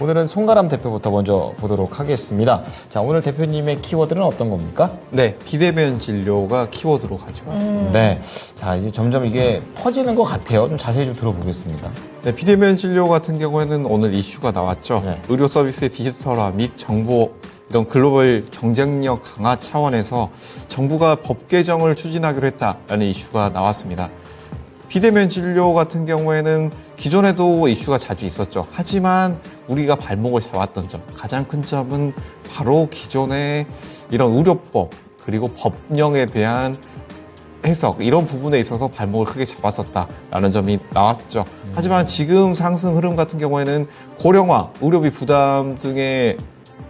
오늘은 송가람 대표부터 먼저 보도록 하겠습니다. 자, 오늘 대표님의 키워드는 어떤 겁니까? 네, 비대면 진료가 키워드로 가지고 왔습니다. 네. 자, 이제 점점 이게 퍼지는 것 같아요. 좀 자세히 좀 들어보겠습니다. 네, 비대면 진료 같은 경우에는 오늘 이슈가 나왔죠. 네. 의료 서비스의 디지털화 및 정보 이런 글로벌 경쟁력 강화 차원에서 정부가 법 개정을 추진하기로 했다라는 이슈가 나왔습니다. 비대면 진료 같은 경우에는 기존에도 이슈가 자주 있었죠. 하지만 우리가 발목을 잡았던 점, 가장 큰 점은 바로 기존의 이런 의료법 그리고 법령에 대한 해석 이런 부분에 있어서 발목을 크게 잡았었다라는 점이 나왔죠. 하지만 지금 상승 흐름 같은 경우에는 고령화, 의료비 부담 등의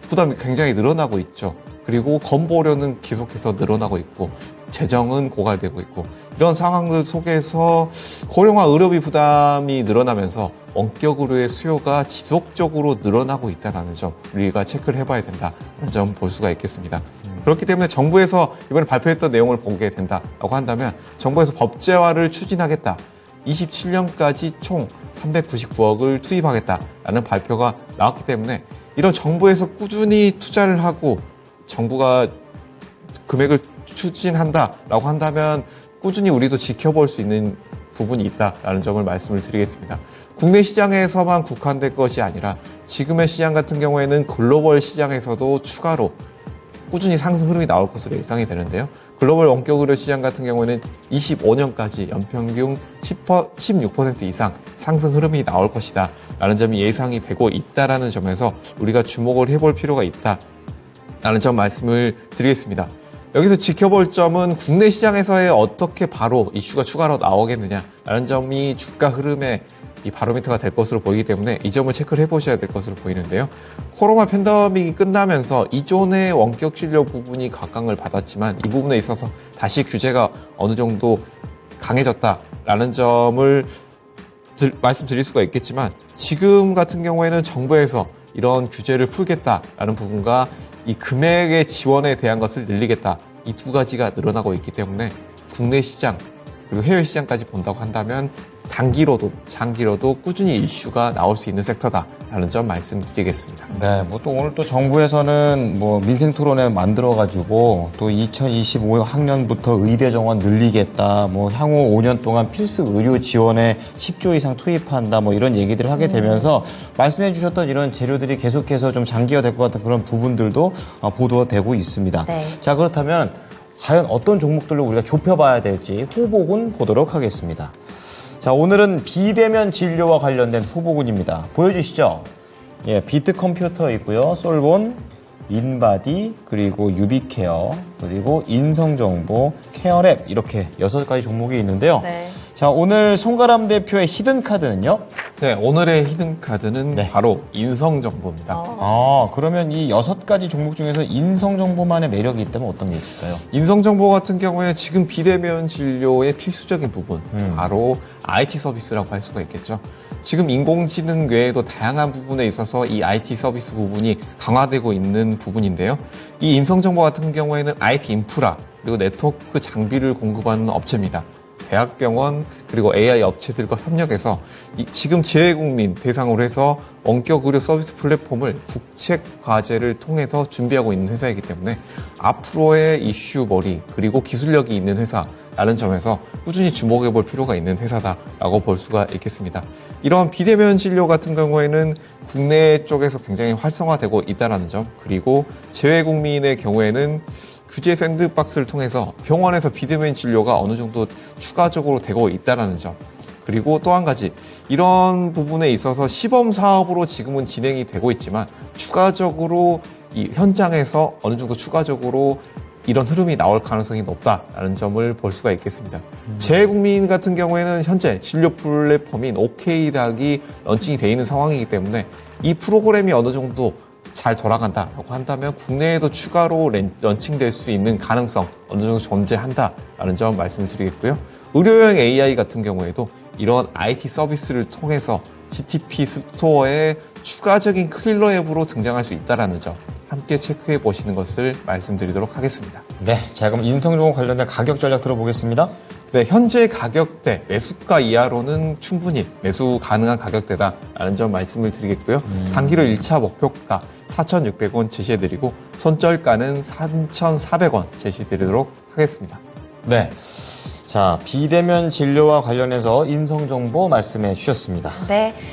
부담이 굉장히 늘어나고 있죠. 그리고 건보료는 계속해서 늘어나고 있고 재정은 고갈되고 있고 이런 상황들 속에서 고령화 의료비 부담이 늘어나면서 원격 의료의 수요가 지속적으로 늘어나고 있다는 점 우리가 체크를 해봐야 된다는 점 볼 수가 있겠습니다. 그렇기 때문에 정부에서 이번에 발표했던 내용을 보게 된다고 한다면 정부에서 법제화를 추진하겠다. 27년까지 총 399억을 투입하겠다라는 발표가 나왔기 때문에 이런 정부에서 꾸준히 투자를 하고 정부가 금액을 추진한다라고 한다면 꾸준히 우리도 지켜볼 수 있는 부분이 있다라는 점을 말씀을 드리겠습니다. 국내 시장에서만 국한될 것이 아니라 지금의 시장 같은 경우에는 글로벌 시장에서도 추가로 꾸준히 상승 흐름이 나올 것으로 예상이 되는데요. 글로벌 원격 의료 시장 같은 경우에는 25년까지 연평균 16% 이상 상승 흐름이 나올 것이다 라는 점이 예상이 되고 있다라는 점에서 우리가 주목을 해볼 필요가 있다라는 점 말씀을 드리겠습니다. 여기서 지켜볼 점은 국내 시장에서의 어떻게 바로 이슈가 추가로 나오겠느냐라는 점이 주가 흐름의 이 바로미터가 될 것으로 보이기 때문에 이 점을 체크를 해보셔야 될 것으로 보이는데요. 코로나 팬데믹이 끝나면서 이전의 원격 진료 부분이 각광을 받았지만 이 부분에 있어서 다시 규제가 어느 정도 강해졌다라는 점을 말씀드릴 수가 있겠지만 지금 같은 경우에는 정부에서 이런 규제를 풀겠다라는 부분과 이 금액의 지원에 대한 것을 늘리겠다. 이 두 가지가 늘어나고 있기 때문에 국내 시장 그리고 해외 시장까지 본다고 한다면 단기로도 장기로도 꾸준히 이슈가 나올 수 있는 섹터다라는 점 말씀드리겠습니다. 네, 뭐 또 오늘 또 정부에서는 뭐 민생 토론회 만들어가지고 또 2025 학년부터 의대 정원 늘리겠다, 뭐 향후 5년 동안 필수 의료 지원에 10조 이상 투입한다, 뭐 이런 얘기들을 하게 되면서 말씀해주셨던 이런 재료들이 계속해서 좀 장기화될 것 같은 그런 부분들도 보도가 되고 있습니다. 네. 자, 그렇다면 과연 어떤 종목들로 우리가 좁혀봐야 될지 후보군 보도록 하겠습니다. 자, 오늘은 비대면 진료와 관련된 후보군입니다. 보여주시죠. 예, 비트 컴퓨터 있고요. 솔본, 인바디, 그리고 유비케어, 그리고 인성정보, 케어랩 이렇게 6가지 종목이 있는데요. 네. 자, 오늘 송가람 대표의 히든카드는요? 네, 오늘의 히든카드는 네. 바로 인성정보입니다. 그러면 이 6가지 종목 중에서 인성정보만의 매력이 있다면 어떤 게 있을까요? 인성정보 같은 경우에는 지금 비대면 진료의 필수적인 부분, 바로 IT 서비스라고 할 수가 있겠죠. 지금 인공지능 외에도 다양한 부분에 있어서 이 IT 서비스 부분이 강화되고 있는 부분인데요. 이 인성정보 같은 경우에는 IT 인프라, 그리고 네트워크 장비를 공급하는 업체입니다. 대학병원 그리고 AI 업체들과 협력해서 지금 재외국민 대상으로 해서 원격 의료 서비스 플랫폼을 국책 과제를 통해서 준비하고 있는 회사이기 때문에 앞으로의 이슈머리 그리고 기술력이 있는 회사라는 점에서 꾸준히 주목해 볼 필요가 있는 회사다라고 볼 수가 있겠습니다. 이런 비대면 진료 같은 경우에는 국내 쪽에서 굉장히 활성화되고 있다는 점, 그리고 재외국민의 경우에는 규제 샌드박스를 통해서 병원에서 비대면 진료가 어느 정도 추가적으로 되고 있다는 점, 그리고 또 한 가지 이런 부분에 있어서 시범 사업으로 지금은 진행이 되고 있지만 추가적으로 이 현장에서 어느 정도 추가적으로 이런 흐름이 나올 가능성이 높다라는 점을 볼 수가 있겠습니다. 재외국민 같은 경우에는 현재 진료 플랫폼인 OK닥이 런칭이 되어 있는 상황이기 때문에 이 프로그램이 어느 정도 잘 돌아간다라고 한다면 국내에도 추가로 런칭될 수 있는 가능성 어느 정도 존재한다라는 점 말씀을 드리겠고요. 의료용 AI 같은 경우에도 이런 IT 서비스를 통해서 GTP 스토어에 추가적인 킬러 앱으로 등장할 수 있다는 점 함께 체크해 보시는 것을 말씀드리도록 하겠습니다. 네, 자 그럼 인성정보 관련된 가격 전략 들어보겠습니다. 네, 현재 가격대, 매수가 이하로는 충분히 매수 가능한 가격대다라는 점 말씀을 드리겠고요. 단기로 1차 목표가 4,600원 제시해드리고 손절가는 3,400원 제시해드리도록 하겠습니다. 네. 자, 비대면 진료와 관련해서 인성정보 말씀해 주셨습니다. 네.